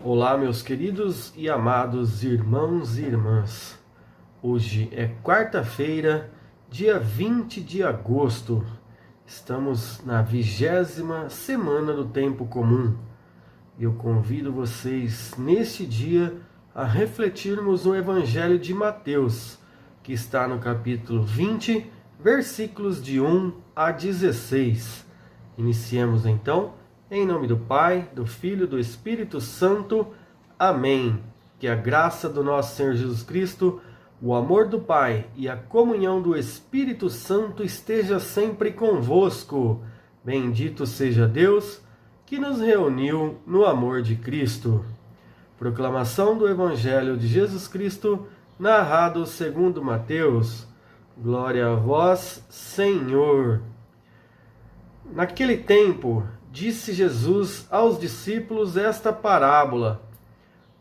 Olá, meus queridos e amados irmãos e irmãs. Hoje é quarta-feira, dia 20 de agosto. Estamos na 20ª semana do tempo comum. Eu convido vocês neste dia a refletirmos no Evangelho de Mateus, que está no capítulo 20, versículos de 1 a 16. Iniciemos então. Em nome do Pai, do Filho e do Espírito Santo. Amém. Que a graça do nosso Senhor Jesus Cristo, o amor do Pai e a comunhão do Espírito Santo esteja sempre convosco. Bendito seja Deus que nos reuniu no amor de Cristo. Proclamação do Evangelho de Jesus Cristo, narrado segundo Mateus. Glória a vós, Senhor. Naquele tempo, disse Jesus aos discípulos esta parábola: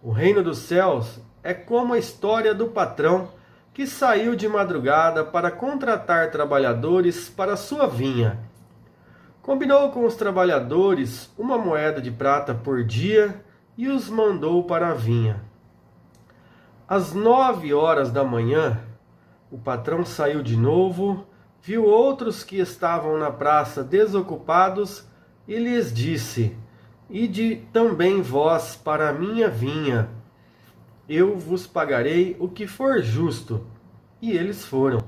O reino dos céus é como a história do patrão que saiu de madrugada para contratar trabalhadores para sua vinha. Combinou com os trabalhadores uma moeda de prata por dia e os mandou para a vinha. Às 9 horas da manhã, o patrão saiu de novo, viu outros que estavam na praça desocupados e lhes disse: Ide também vós para a minha vinha, eu vos pagarei o que for justo. E eles foram.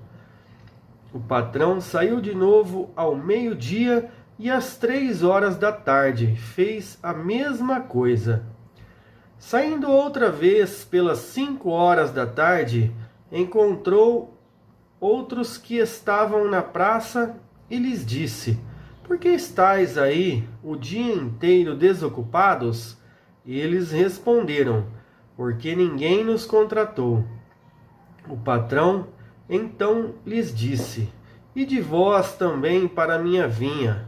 O patrão saiu de novo ao meio-dia e às 3 horas da tarde fez a mesma coisa. Saindo outra vez pelas 5 horas da tarde, encontrou outros que estavam na praça e lhes disse: Por que estáis aí o dia inteiro desocupados? E eles responderam: Porque ninguém nos contratou. O patrão então lhes disse: Ide vós também para a minha vinha.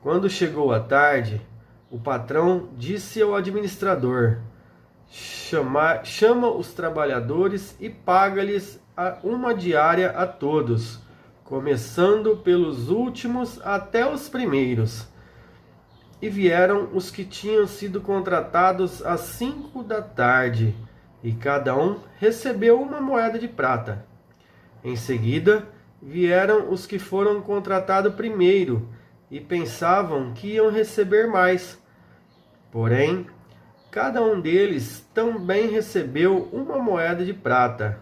Quando chegou a tarde, o patrão disse ao administrador: Chama os trabalhadores e paga-lhes uma diária a todos, começando pelos últimos até os primeiros. E vieram os que tinham sido contratados às 5 da tarde, e cada um recebeu uma moeda de prata. Em seguida, vieram os que foram contratados primeiro, e pensavam que iam receber mais. Porém, cada um deles também recebeu uma moeda de prata.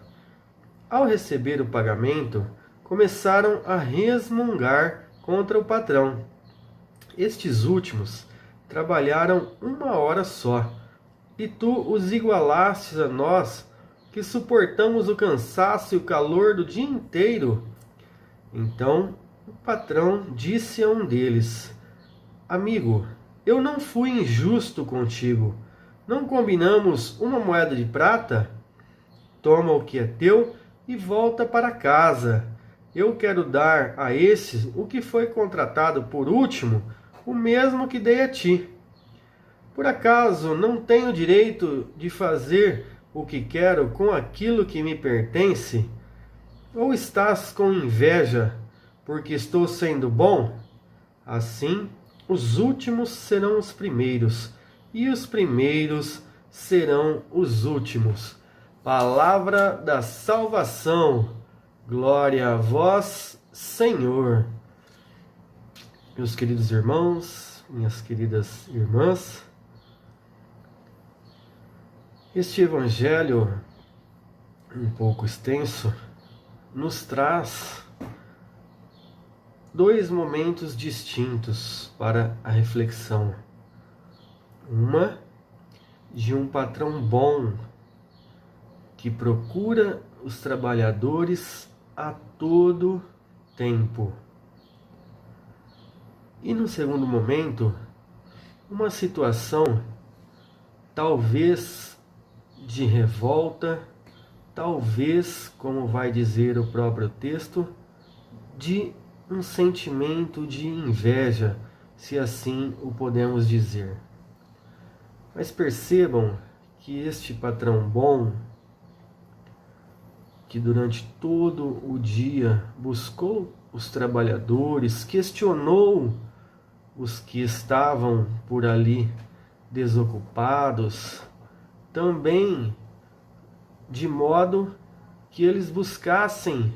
Ao receber o pagamento, começaram a resmungar contra o patrão. Estes últimos trabalharam 1 hora só, e tu os igualastes a nós, que suportamos o cansaço e o calor do dia inteiro. Então o patrão disse a um deles: Amigo, eu não fui injusto contigo. Não combinamos uma moeda de prata? Toma o que é teu e volta para casa. Eu quero dar a esse, o que foi contratado por último, o mesmo que dei a ti. Por acaso não tenho direito de fazer o que quero com aquilo que me pertence? Ou estás com inveja, porque estou sendo bom? Assim, os últimos serão os primeiros, e os primeiros serão os últimos. Palavra da salvação. Glória a vós, Senhor. Meus queridos irmãos, minhas queridas irmãs, este evangelho, um pouco extenso, nos traz dois momentos distintos para a reflexão. Uma de um patrão bom que procura os trabalhadores a todo tempo. E no segundo momento, uma situação talvez de revolta, talvez, como vai dizer o próprio texto, de um sentimento de inveja, se assim o podemos dizer. Mas percebam que este patrão bom, que durante todo o dia buscou os trabalhadores, questionou os que estavam por ali desocupados, também de modo que eles buscassem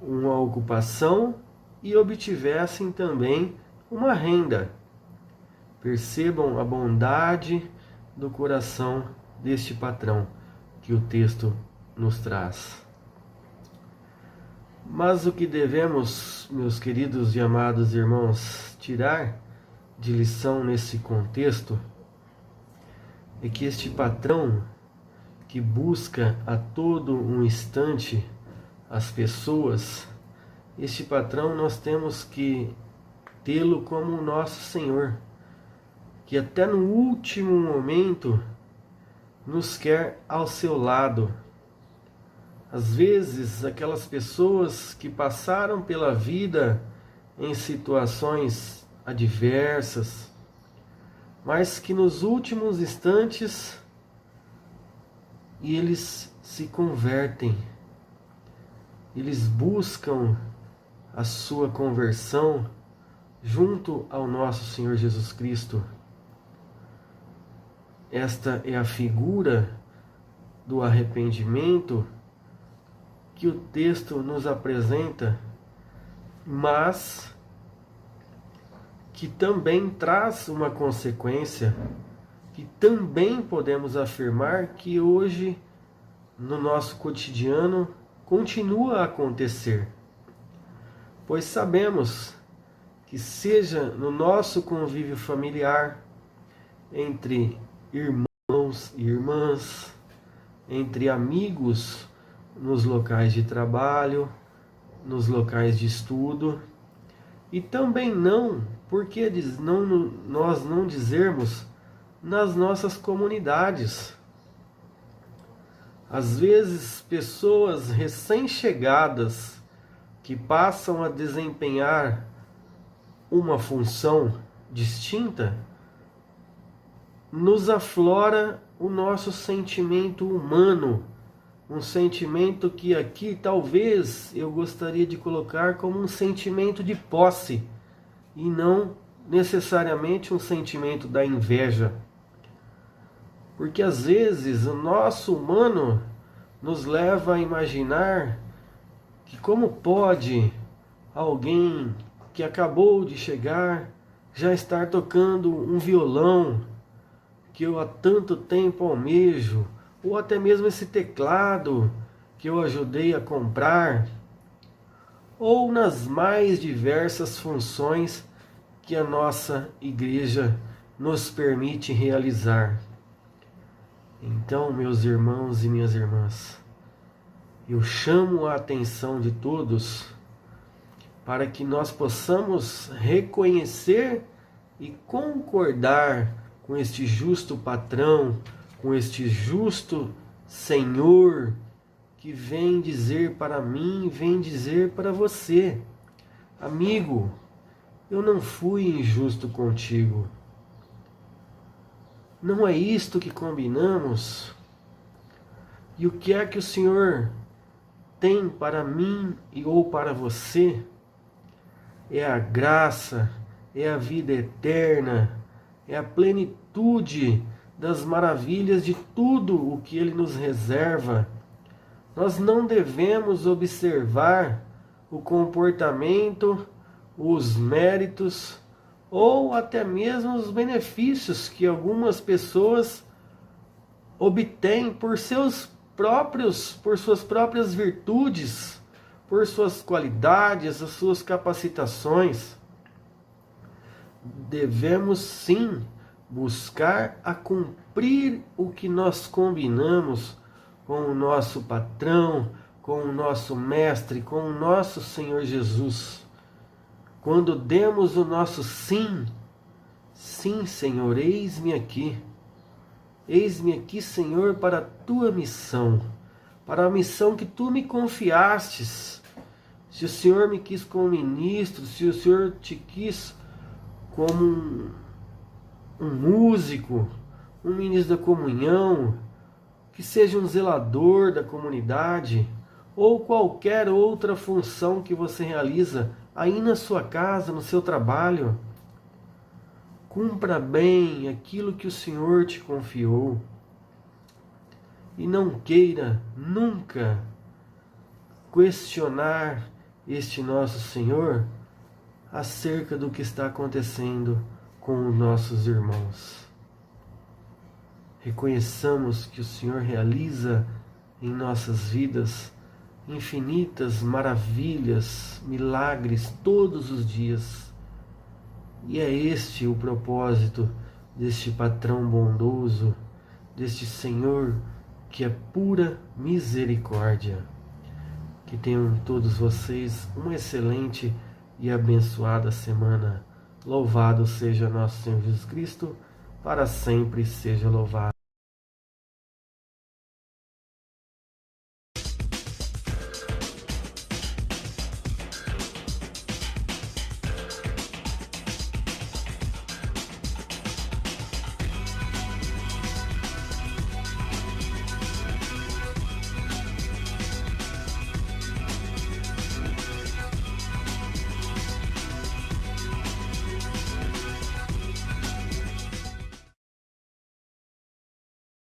uma ocupação e obtivessem também uma renda. Percebam a bondade do coração deste patrão que o texto nos traz. Mas o que devemos, meus queridos e amados irmãos, tirar de lição nesse contexto é que este patrão que busca a todo um instante as pessoas, este patrão nós temos que tê-lo como o nosso Senhor, que até no último momento nos quer ao seu lado. Às vezes, aquelas pessoas que passaram pela vida em situações adversas, mas que nos últimos instantes eles se convertem, eles buscam a sua conversão junto ao nosso Senhor Jesus Cristo. Esta é a figura do arrependimento que o texto nos apresenta, mas que também traz uma consequência, que também podemos afirmar que hoje, no nosso cotidiano, continua a acontecer. Pois sabemos que seja no nosso convívio familiar, entre irmãos e irmãs, entre amigos, nos locais de trabalho, nos locais de estudo, e também não, porque nós não dizermos nas nossas comunidades. Às vezes, pessoas recém-chegadas que passam a desempenhar uma função distinta, nos aflora o nosso sentimento humano, um sentimento que aqui talvez eu gostaria de colocar como um sentimento de posse e não necessariamente um sentimento da inveja. Porque às vezes o nosso humano nos leva a imaginar que como pode alguém que acabou de chegar já estar tocando um violão que eu há tanto tempo almejo, ou até mesmo esse teclado que eu ajudei a comprar, ou nas mais diversas funções que a nossa igreja nos permite realizar. Então, meus irmãos e minhas irmãs, eu chamo a atenção de todos para que nós possamos reconhecer e concordar com este justo patrão, com este justo Senhor, que vem dizer para mim, vem dizer para você: amigo, eu não fui injusto contigo. Não é isto que combinamos? E o que é que o Senhor tem para mim ou para você? É a graça, é a vida eterna, é a plenitude das maravilhas de tudo o que Ele nos reserva. Nós não devemos observar o comportamento, os méritos ou até mesmo os benefícios que algumas pessoas obtêm por suas próprias virtudes, por suas qualidades, as suas capacitações. Devemos sim buscar a cumprir o que nós combinamos com o nosso patrão, com o nosso mestre, com o nosso Senhor Jesus. Quando demos o nosso sim, sim, Senhor, eis-me aqui, Senhor, para a tua missão, para a missão que tu me confiastes. Se o Senhor me quis como ministro, se o Senhor te quis como um músico, um ministro da comunhão, que seja um zelador da comunidade, ou qualquer outra função que você realiza aí na sua casa, no seu trabalho, Cumpra bem aquilo que o Senhor te confiou. E não queira nunca questionar este nosso Senhor acerca do que está acontecendo com os nossos irmãos. Reconheçamos que o Senhor realiza em nossas vidas infinitas maravilhas, milagres todos os dias. E é este o propósito deste patrão bondoso, deste Senhor que é pura misericórdia. Que tenham todos vocês uma excelente e abençoada semana. Louvado seja nosso Senhor Jesus Cristo, para sempre seja louvado.